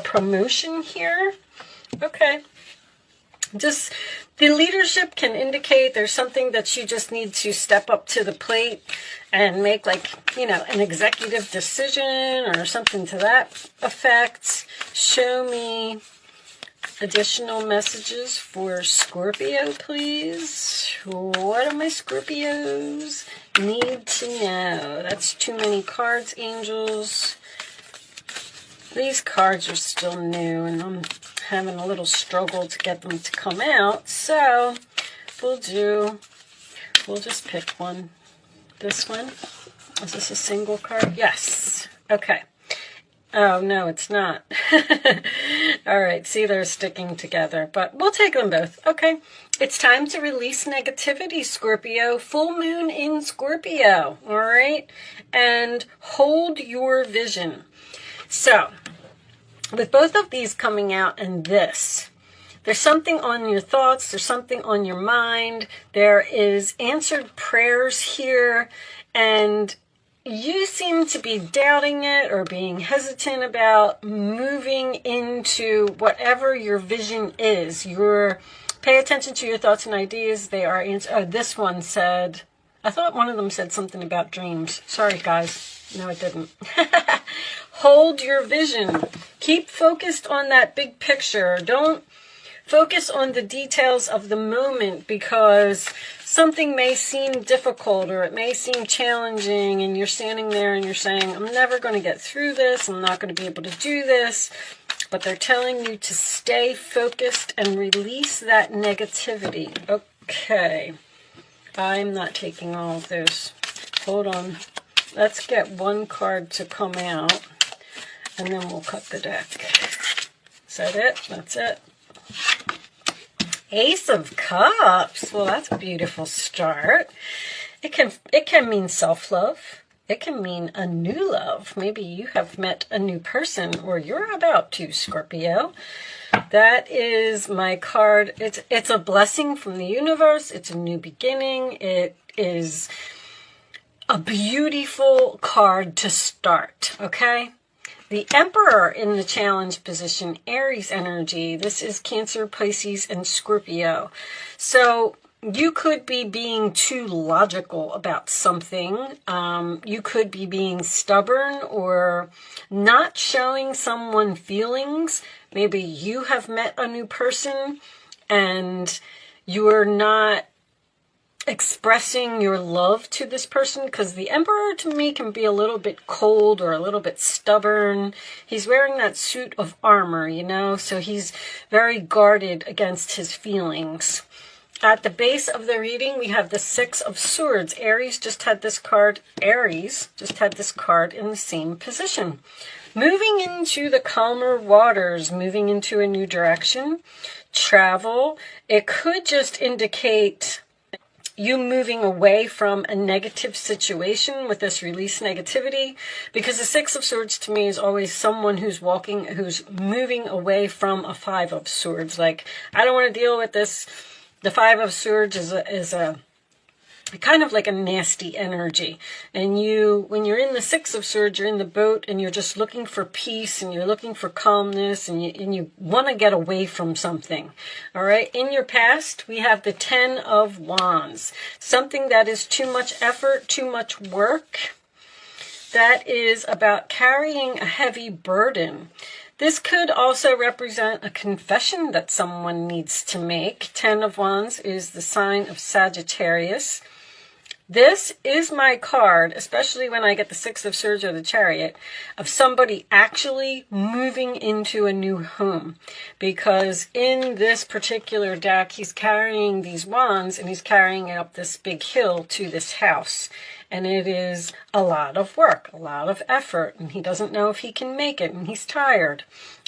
promotion here. Okay. Just the leadership can indicate there's something that you just need to step up to the plate and make, like, you know, an executive decision or something to that effect. Show me additional messages for Scorpio, please. What do my Scorpios need to know? That's too many cards, angels. These cards are still new, and I'm having a little struggle to get them to come out. So we'll just pick one. This one. Is this a single card? Yes. Okay. Oh, no, it's not. All right, see, they're sticking together, but we'll take them both. Okay, it's time to release negativity, Scorpio. Full moon in Scorpio, all right? And hold your vision. So, with both of these coming out and this, there's something on your thoughts, there's something on your mind, there is answered prayers here, and you seem to be doubting it or being hesitant about moving into whatever your vision is. Pay attention to your thoughts and ideas. They are answered. Oh, this one said, I thought one of them said something about dreams. Sorry, guys. No, it didn't. Hold your vision. Keep focused on that big picture. Don't focus on the details of the moment, because something may seem difficult or it may seem challenging, and you're standing there and you're saying, I'm never going to get through this. I'm not going to be able to do this. But they're telling you to stay focused and release that negativity. Okay. I'm not taking all of those. Hold on. Let's get one card to come out, and then we'll cut the deck. Is that it? That's it. Ace of Cups. Well, that's a beautiful start. It can mean self-love. It can mean a new love. Maybe you have met a new person, or you're about to, Scorpio. That is my card. It's a blessing from the universe. It's a new beginning. It is a beautiful card to start, okay? The Emperor in the challenge position, Aries energy. This is Cancer, Pisces, and Scorpio. So you could be being too logical about something. You could be being stubborn or not showing someone feelings. Maybe you have met a new person and you're not expressing your love to this person, because the Emperor to me can be a little bit cold or a little bit stubborn. He's wearing that suit of armor, you know, so he's very guarded against his feelings. At the base of the reading, we have the Six of Swords. Aries just had this card. Aries just had this card in the same position. Moving into the calmer waters, moving into a new direction, travel. It could just indicate you moving away from a negative situation with this release negativity, because the Six of Swords to me is always someone who's moving away from a Five of Swords. Like, I don't want to deal with this. The Five of Swords is a kind of like a nasty energy. And when you're in the Six of Swords, you're in the boat and you're just looking for peace and you're looking for calmness and you want to get away from something. All right. In your past, we have the Ten of Wands. Something that is too much effort, too much work. That is about carrying a heavy burden. This could also represent a confession that someone needs to make. Ten of Wands is the sign of Sagittarius. This is my card, especially when I get the Six of Swords or the Chariot, of somebody actually moving into a new home. Because in this particular deck, he's carrying these wands and he's carrying up this big hill to this house. And it is a lot of work, a lot of effort, and he doesn't know if he can make it, and he's tired.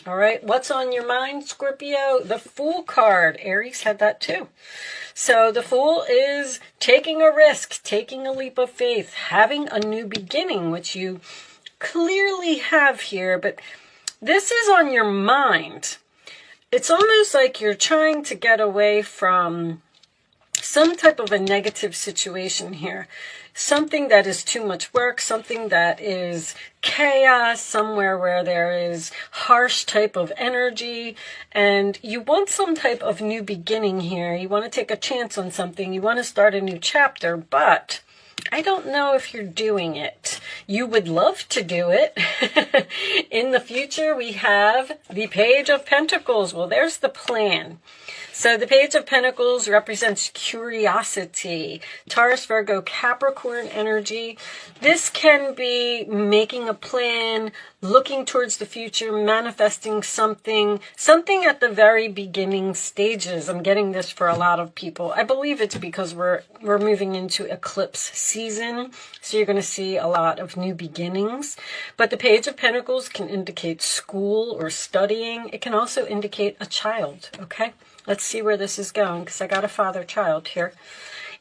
All right, what's on your mind, Scorpio? The Fool card. Aries had that too. So the Fool is taking a risk, taking a leap of faith, having a new beginning, which you clearly have here, but this is on your mind. It's almost like you're trying to get away from some type of a negative situation here. Something that is too much work, something that is chaos, somewhere where there is harsh type of energy, and you want some type of new beginning here. You want to take a chance on something. You want to start a new chapter, but I don't know if you're doing it. You would love to do it. In the future, we have the Page of Pentacles. Well, there's the plan. So the Page of Pentacles represents curiosity, Taurus, Virgo, Capricorn energy. This can be making a plan, looking towards the future, manifesting something at the very beginning stages. I'm getting this for a lot of people. I believe it's because we're moving into eclipse season, so you're going to see a lot of new beginnings. But the Page of Pentacles can indicate school or studying. It can also indicate a child, okay? Let's see where this is going, because I got a father-child here.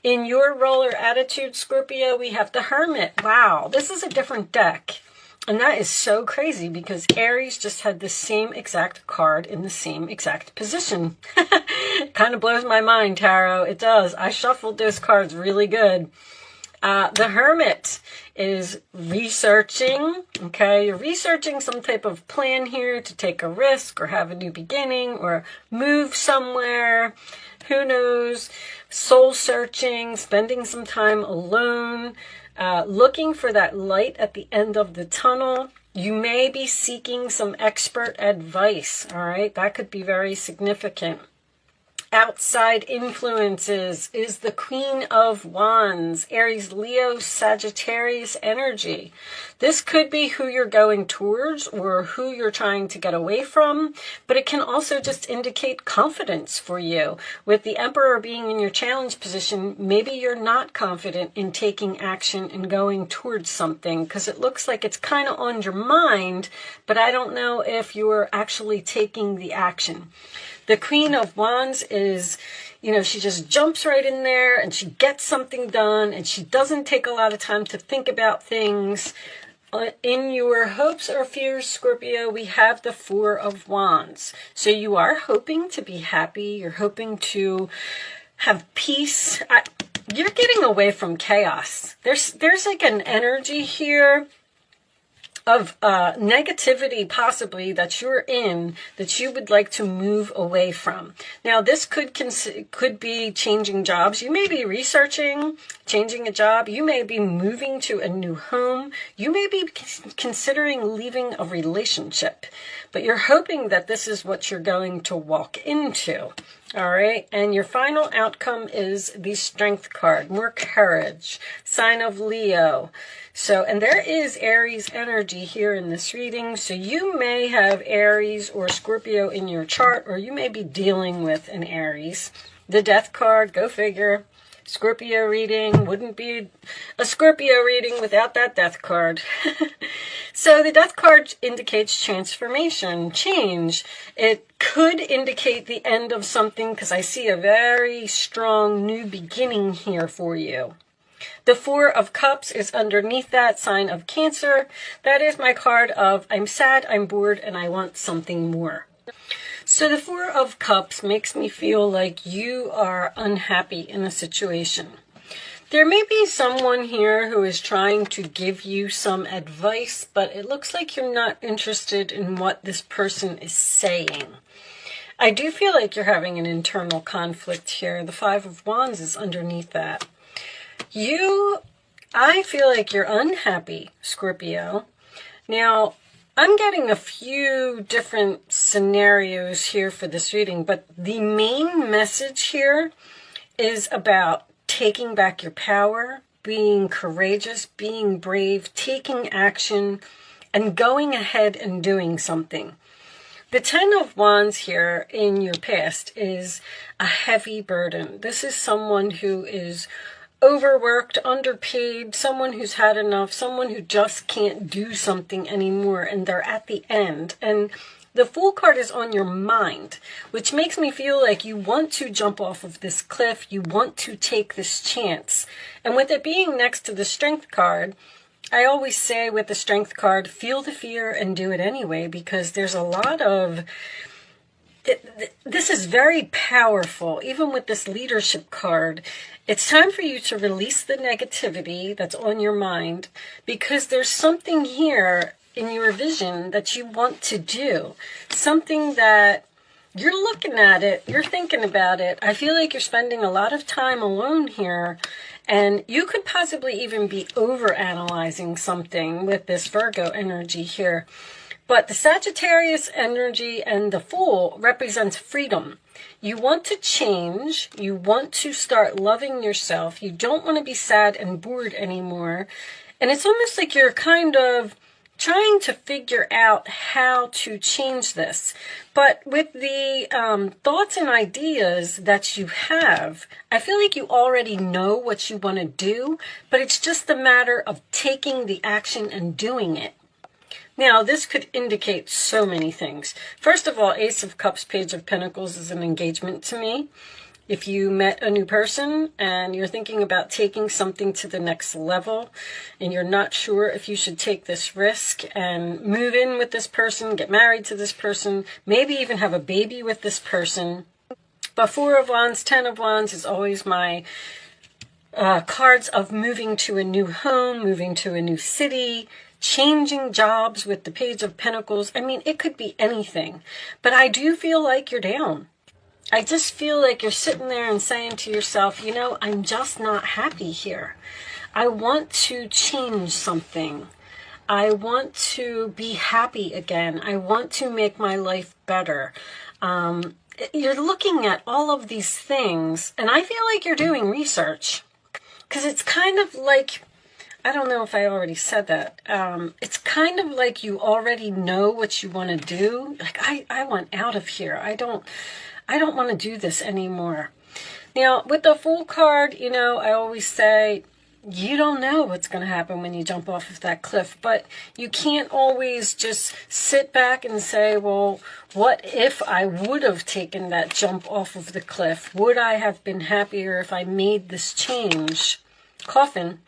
In your role or attitude, Scorpio, we have the Hermit. Wow, this is a different deck. And that is so crazy because Aries just had the same exact card in the same exact position. Kind of blows my mind, Tarot. It does. I shuffled those cards really good. The Hermit is researching, okay? You're researching some type of plan here to take a risk or have a new beginning or move somewhere. Who knows? Soul searching, spending some time alone, looking for that light at the end of the tunnel. You may be seeking some expert advice, all right? That could be very significant. Outside influences is the Queen of Wands, Aries, Leo, Sagittarius energy. This could be who you're going towards or who you're trying to get away from, but it can also just indicate confidence for you. With the Emperor being in your challenge position, maybe you're not confident in taking action and going towards something because it looks like it's kind of on your mind, but I don't know if you're actually taking the action. The Queen of Wands is, you know, she just jumps right in there and she gets something done and she doesn't take a lot of time to think about things. In your hopes or fears, Scorpio, we have the Four of Wands. So you are hoping to be happy. You're hoping to have peace. You're getting away from chaos. There's like an energy here of negativity possibly that you're in that you would like to move away from. Now this could be changing jobs. You may be researching changing a job. You may be moving to a new home. You may be considering leaving a relationship, but you're hoping that this is what you're going to walk into. All right, and your final outcome is the Strength card, more courage, sign of Leo. So, and there is Aries energy here in this reading. So you may have Aries or Scorpio in your chart, or you may be dealing with an Aries. The Death card, go figure. Scorpio reading wouldn't be a Scorpio reading without that Death card. So the Death card indicates transformation, change. It could indicate the end of something because I see a very strong new beginning here for you. The Four of Cups is underneath that, sign of Cancer. That is my card of I'm sad, I'm bored, and I want something more. So the Four of Cups makes me feel like you are unhappy in a situation. There may be someone here who is trying to give you some advice, but it looks like you're not interested in what this person is saying. I do feel like you're having an internal conflict here. The Five of Wands is underneath that. I feel like you're unhappy, Scorpio. Now, I'm getting a few different scenarios here for this reading, but the main message here is about taking back your power, being courageous, being brave, taking action, and going ahead and doing something. The Ten of Wands here in your past is a heavy burden. This is someone who is overworked, underpaid, someone who's had enough, someone who just can't do something anymore, and they're at the end. And the Fool card is on your mind, which makes me feel like you want to jump off of this cliff, you want to take this chance. And with it being next to the Strength card, I always say with the Strength card, feel the fear and do it anyway, because there's a lot of this is very powerful. Even with this leadership card, it's time for you to release the negativity that's on your mind, because there's something here in your vision that you want to do. Something that you're looking at it, you're thinking about it. I feel like you're spending a lot of time alone here, and you could possibly even be overanalyzing something with this Virgo energy here. But the Sagittarius energy and the Fool represents freedom. You want to change. You want to start loving yourself. You don't want to be sad and bored anymore. And it's almost like you're kind of trying to figure out how to change this. But with the thoughts and ideas that you have, I feel like you already know what you want to do, but it's just a matter of taking the action and doing it. Now, this could indicate so many things. First of all, Ace of Cups, Page of Pentacles is an engagement to me. If you met a new person and you're thinking about taking something to the next level and you're not sure if you should take this risk and move in with this person, get married to this person, maybe even have a baby with this person. But Four of Wands, Ten of Wands is always my cards of moving to a new home, moving to a new city, changing jobs with the Page of Pentacles. I mean, it could be anything. But I do feel like you're down. I just feel like you're sitting there and saying to yourself, you know, I'm just not happy here. I want to change something. I want to be happy again. I want to make my life better. You're looking at all of these things, and I feel like you're doing research. Because it's kind of like, I don't know if I already said that. It's kind of like you already know what you want to do. Like, I want out of here. I don't want to do this anymore. Now, with the Fool card, you know, I always say, you don't know what's going to happen when you jump off of that cliff, but you can't always just sit back and say, well, what if I would have taken that jump off of the cliff? Would I have been happier if I made this change? Coffin,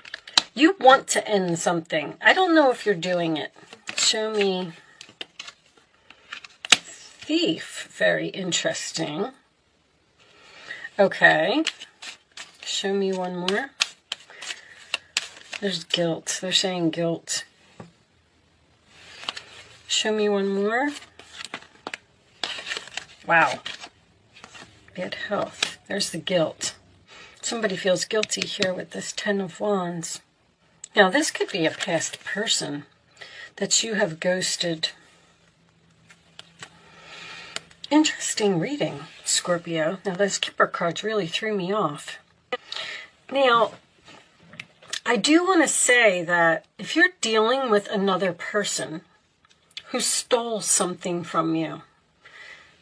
you want to end something. I don't know if you're doing it. Show me Thief. Very interesting. Okay. Show me one more. There's guilt. They're saying guilt. Show me one more. Wow. Bad health. There's the guilt. Somebody feels guilty here with this Ten of Wands. Now, this could be a past person that you have ghosted. Interesting reading, Scorpio. Now, those Kipper cards really threw me off. Now, I do want to say that if you're dealing with another person who stole something from you,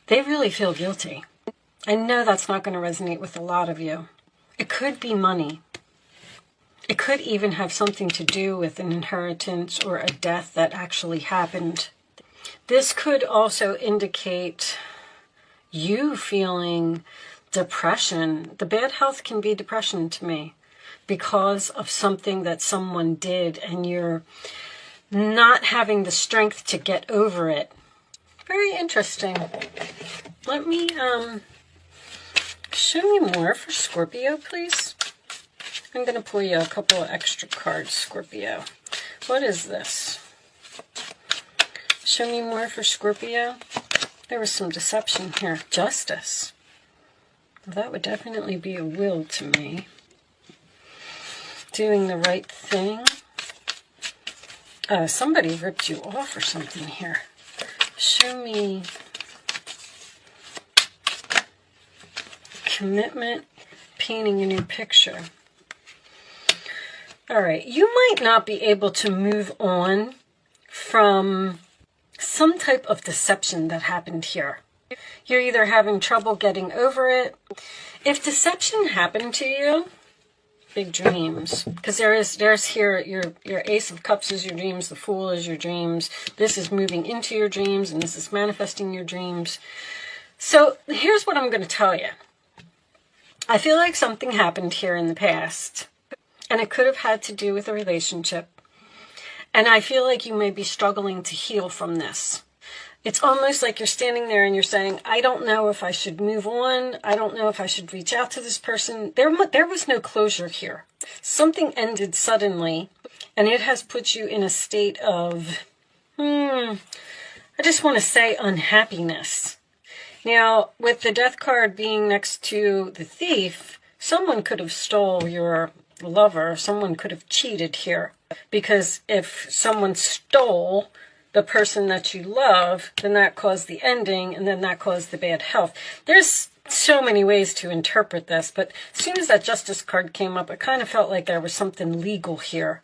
they really feel guilty. I know that's not going to resonate with a lot of you. It could be money. It could even have something to do with an inheritance or a death that actually happened. This could also indicate you feeling depression. The bad health can be depression to me because of something that someone did and you're not having the strength to get over it. Very interesting. Let me show me more for Scorpio, please. I'm going to pull you a couple of extra cards, Scorpio. What is this? Show me more for Scorpio. There was some deception here. Justice. Well, that would definitely be a will to me. Doing the right thing. Somebody ripped you off or something here. Show me commitment, painting a new picture. All right, you might not be able to move on from some type of deception that happened here. You're either having trouble getting over it. If deception happened to you, big dreams, because there's here your Ace of Cups is your dreams, the Fool is your dreams. This is moving into your dreams, and this is manifesting your dreams. So here's what I'm going to tell you. I feel like something happened here in the past, and it could have had to do with a relationship. And I feel like you may be struggling to heal from this. It's almost like you're standing there and you're saying, I don't know if I should move on. I don't know if I should reach out to this person. There was no closure here. Something ended suddenly, and it has put you in a state of, I just want to say unhappiness. Now, with the Death card being next to the Thief, someone could have stole your lover. Someone could have cheated here. Because if someone stole the person that you love, then that caused the ending, and then that caused the bad health. There's so many ways to interpret this, but as soon as that Justice card came up, it kind of felt like there was something legal here.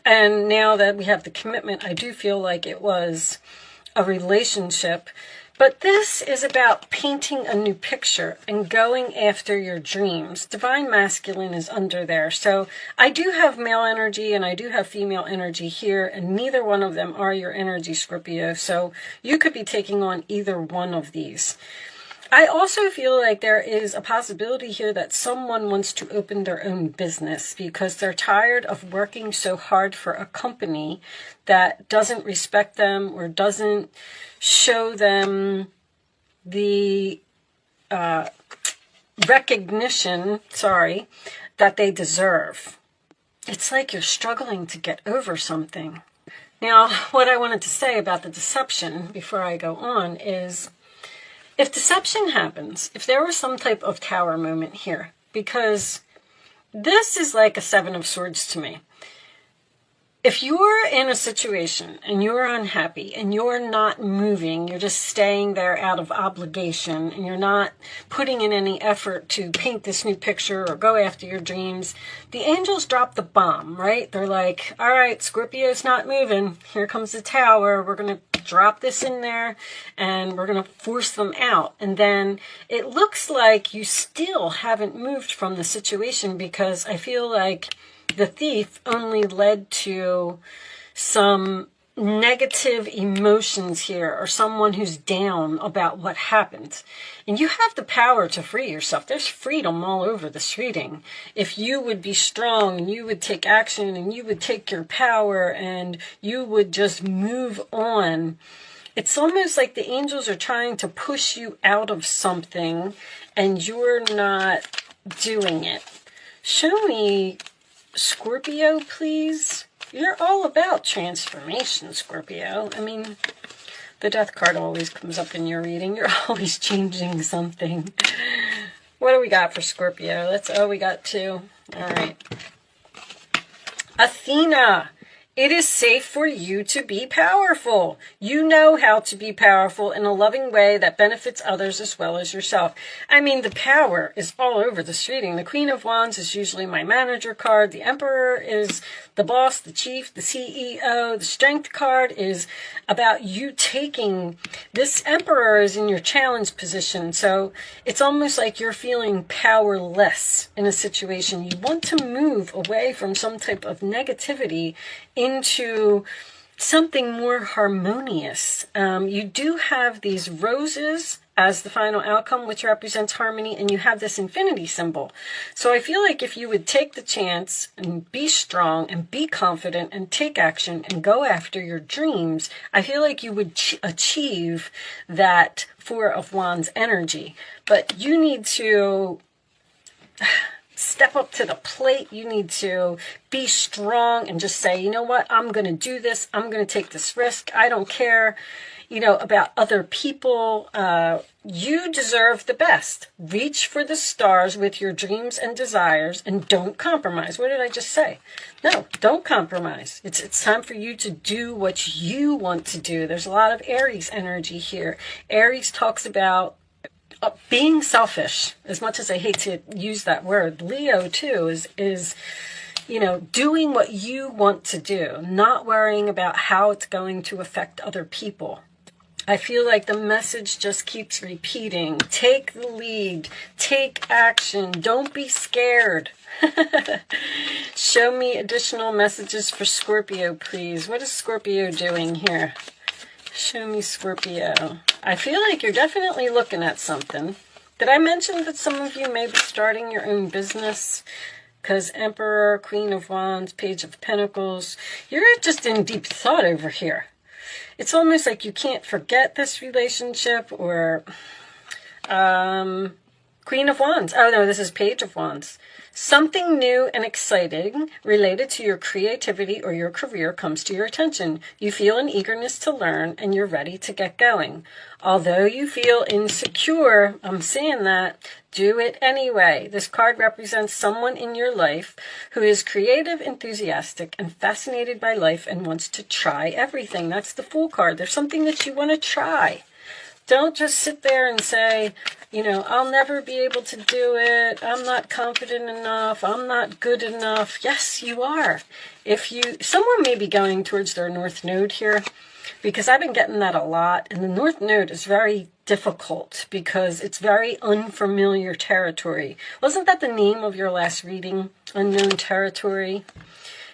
And now that we have the commitment, I do feel like it was a relationship. But this is about painting a new picture and going after your dreams. Divine Masculine is under there. So I do have male energy and I do have female energy here, and neither one of them are your energy, Scorpio. So you could be taking on either one of these. I also feel like there is a possibility here that someone wants to open their own business because they're tired of working so hard for a company that doesn't respect them or doesn't show them the recognition, that they deserve. It's like you're struggling to get over something. Now, what I wanted to say about the deception before I go on is, if deception happens, if there was some type of tower moment here, because this is like a Seven of Swords to me. If you're in a situation and you're unhappy and you're not moving, you're just staying there out of obligation and you're not putting in any effort to paint this new picture or go after your dreams, the angels drop the bomb, right? They're like, all right, Scorpio's not moving. Here comes the tower. We're going to drop this in there and we're going to force them out. And then it looks like you still haven't moved from the situation, because I feel like the Thief only led to some negative emotions here, or someone who's down about what happened. And you have the power to free yourself. There's freedom all over this reading. If you would be strong and you would take action and you would take your power and you would just move on, it's almost like the angels are trying to push you out of something and you're not doing it. Show me Scorpio, please. You're all about transformation, Scorpio. I mean, the Death card always comes up in your reading. You're always changing something. What do we got for Scorpio? We got two. All right. Athena. It is safe for you to be powerful. You know how to be powerful in a loving way that benefits others as well as yourself. I mean, the power is all over this reading. The Queen of Wands is usually my manager card. The Emperor is the boss, the chief, the CEO. The Strength card is about you taking. This Emperor is in your challenge position. So it's almost like you're feeling powerless in a situation. You want to move away from some type of negativity into something more harmonious. You do have these roses as the final outcome, which represents harmony, and you have this infinity symbol. So I feel like if you would take the chance and be strong and be confident and take action and go after your dreams, I feel like you would achieve that Four of Wands energy. But you need to step up to the plate. You need to be strong and just say, you know what, I'm going to do this. I'm going to take this risk. I don't care, about other people. You deserve the best. Reach for the stars with your dreams and desires, and don't compromise. What did I just say? No, don't compromise. It's time for you to do what you want to do. There's a lot of Aries energy here. Aries talks about being selfish, as much as I hate to use that word. Leo too is doing what you want to do, not worrying about how it's going to affect other people. I feel like the message just keeps repeating. Take the lead, take action, don't be scared. Show me additional messages for Scorpio, please. What is Scorpio doing here? Show me Scorpio. I feel like you're definitely looking at something. Did I mention that some of you may be starting your own business? Because Emperor, Queen of Wands, Page of Pentacles, you're just in deep thought over here. it's almost like you can't forget this relationship, or Queen of Wands. Oh no, this is Page of Wands. Something new and exciting related to your creativity or your career comes to your attention. You feel an eagerness to learn and you're ready to get going. Although you feel insecure, I'm saying that, do it anyway. This card represents someone in your life who is creative, enthusiastic, and fascinated by life and wants to try everything. That's the Fool card. There's something that you want to try. Don't just sit there and say, you know, I'll never be able to do it. I'm not confident enough. I'm not good enough. Yes, you are. Someone may be going towards their North Node here, because I've been getting that a lot. And the North Node is very difficult because it's very unfamiliar territory. Wasn't that the name of your last reading? Unknown territory.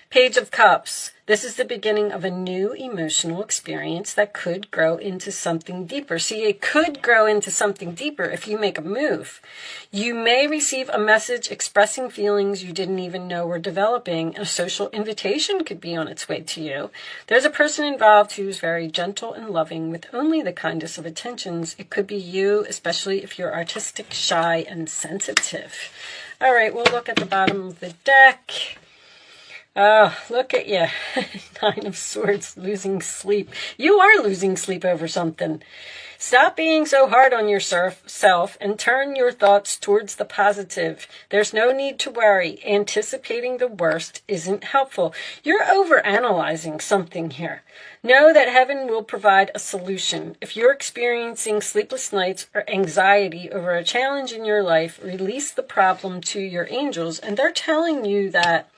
Page of Cups. This is the beginning of a new emotional experience that could grow into something deeper. See, it could grow into something deeper if you make a move. You may receive a message expressing feelings you didn't even know were developing. A social invitation could be on its way to you. There's a person involved who's very gentle and loving with only the kindest of attentions. It could be you, especially if you're artistic, shy, and sensitive. All right, we'll look at the bottom of the deck. Oh, look at you. Nine of Swords, losing sleep. You are losing sleep over something. Stop being so hard on yourself and turn your thoughts towards the positive. There's no need to worry. Anticipating the worst isn't helpful. You're overanalyzing something here. Know that heaven will provide a solution. If you're experiencing sleepless nights or anxiety over a challenge in your life, release the problem to your angels, and they're telling you that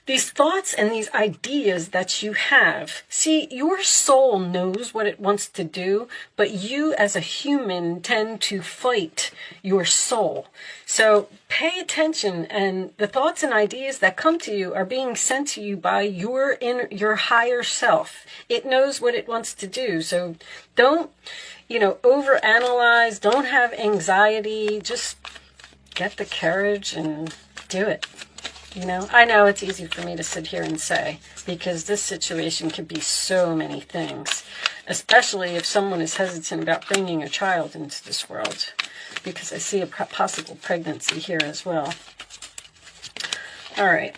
these thoughts and these ideas that you have, see, your soul knows what it wants to do, but you as a human tend to fight your soul. So pay attention, and the thoughts and ideas that come to you are being sent to you by your higher self. It knows what it wants to do. So don't, overanalyze, don't have anxiety, just get the courage and do it. I know it's easy for me to sit here and say, because this situation could be so many things, especially if someone is hesitant about bringing a child into this world, because I see a possible pregnancy here as well. All right.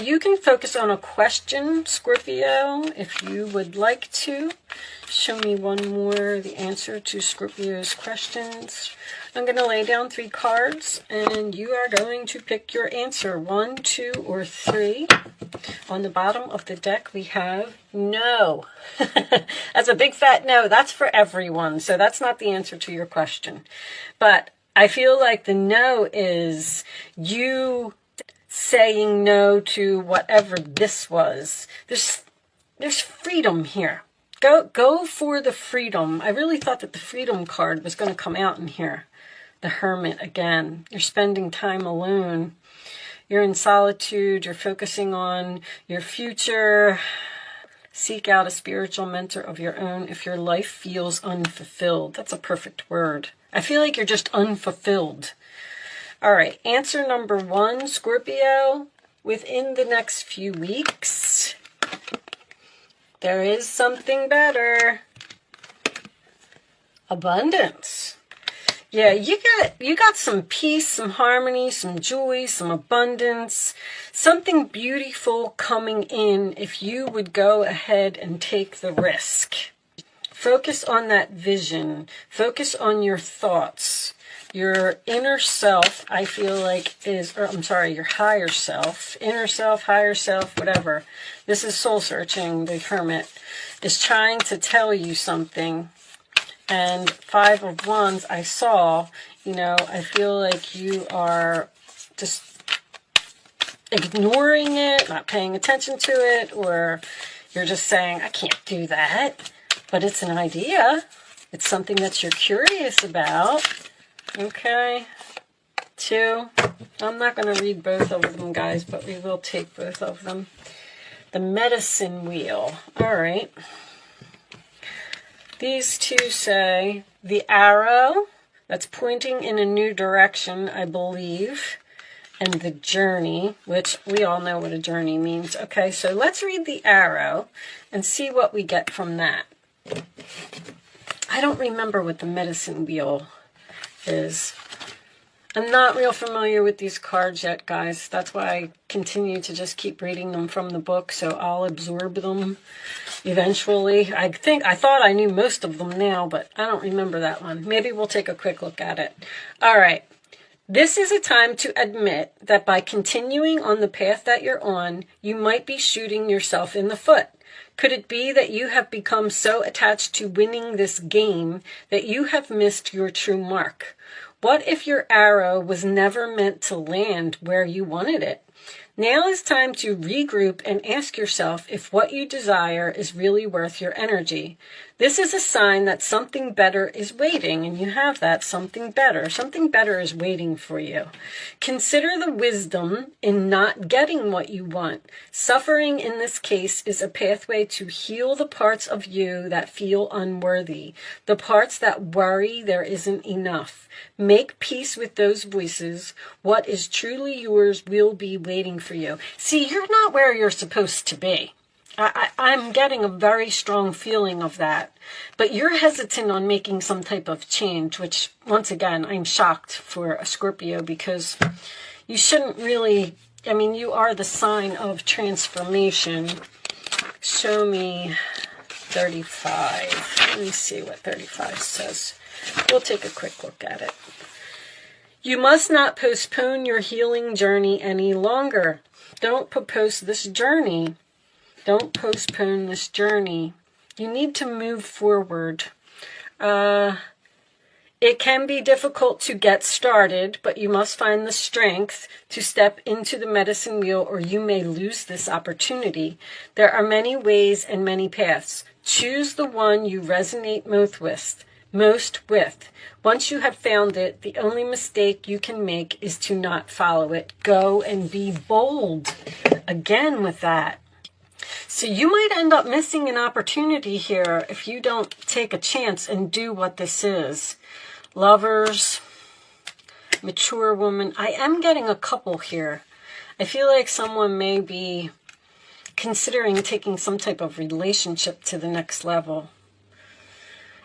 You can focus on a question, Scorpio, if you would like to. Show me one more, the answer to Scorpio's questions. I'm going to lay down 3 cards, and you are going to pick your answer, 1, 2, or 3. On the bottom of the deck, we have no. That's a big fat no. That's for everyone, so that's not the answer to your question. But I feel like the no is you saying no to whatever this was. There's freedom here. Go for the freedom. I really thought that the freedom card was going to come out in here. The Hermit again. You're spending time alone. You're in solitude. You're focusing on your future. Seek out a spiritual mentor of your own if your life feels unfulfilled. That's a perfect word. I feel like you're just unfulfilled. All right, answer number 1, Scorpio. Within the next few weeks, there is something better. Abundance. Yeah, you got some peace, some harmony, some joy, some abundance, something beautiful coming in if you would go ahead and take the risk. Focus on that vision. Focus on your thoughts. Your inner self, I feel like your higher self, inner self, higher self, whatever. This is soul searching, the Hermit, is trying to tell you something. And 5 of Wands, I saw, I feel like you are just ignoring it, not paying attention to it, or you're just saying, I can't do that. But it's an idea. It's something that you're curious about. Okay. 2. I'm not going to read both of them, guys, but we will take both of them. The Medicine Wheel. All right. These 2 say the arrow that's pointing in a new direction, I believe. and the journey, which we all know what a journey means. Okay, so let's read the arrow and see what we get from that. I don't remember what the medicine wheel is. I'm not real familiar with these cards yet, guys. That's why I continue to just keep reading them from the book, so I'll absorb them eventually. I thought I knew most of them now, but I don't remember that one. Maybe we'll take a quick look at it. All right. This is a time to admit that by continuing on the path that you're on, you might be shooting yourself in the foot. Could it be that you have become so attached to winning this game that you have missed your true mark? What if your arrow was never meant to land where you wanted it? Now is time to regroup and ask yourself if what you desire is really worth your energy. This is a sign that something better is waiting, and you have that something better. Something better is waiting for you. Consider the wisdom in not getting what you want. Suffering in this case is a pathway to heal the parts of you that feel unworthy, the parts that worry there isn't enough. Make peace with those voices. What is truly yours will be waiting for you. See, you're not where you're supposed to be. I'm getting a very strong feeling of that. But you're hesitant on making some type of change, which, once again, I'm shocked for a Scorpio, because you shouldn't really, I mean, you are the sign of transformation. Show me 35. Let me see what 35 says. We'll take a quick look at it. You must not postpone your healing journey any longer. Don't propose this journey. Don't postpone this journey. You need to move forward. It can be difficult to get started, but you must find the strength to step into the medicine wheel, or you may lose this opportunity. There are many ways and many paths. Choose the one you resonate most with. Once you have found it, the only mistake you can make is to not follow it. Go and be bold. Again with that. So you might end up missing an opportunity here if you don't take a chance and do what this is. Lovers, mature woman. I am getting a couple here. I feel like someone may be considering taking some type of relationship to the next level.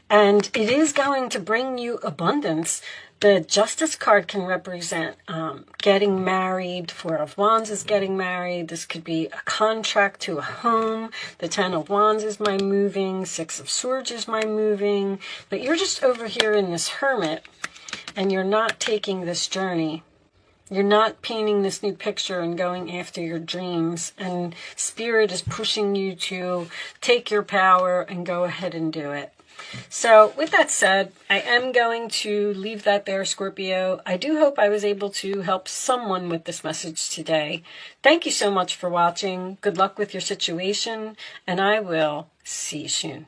And it is going to bring you abundance. The Justice card can represent getting married. Four of Wands is getting married. This could be a contract to a home. The Ten of Wands is my moving. Six of Swords is my moving. But you're just over here in this Hermit, and you're not taking this journey. You're not painting this new picture and going after your dreams. And Spirit is pushing you to take your power and go ahead and do it. So with that said, I am going to leave that there, Scorpio. I do hope I was able to help someone with this message today. Thank you so much for watching. Good luck with your situation, and I will see you soon.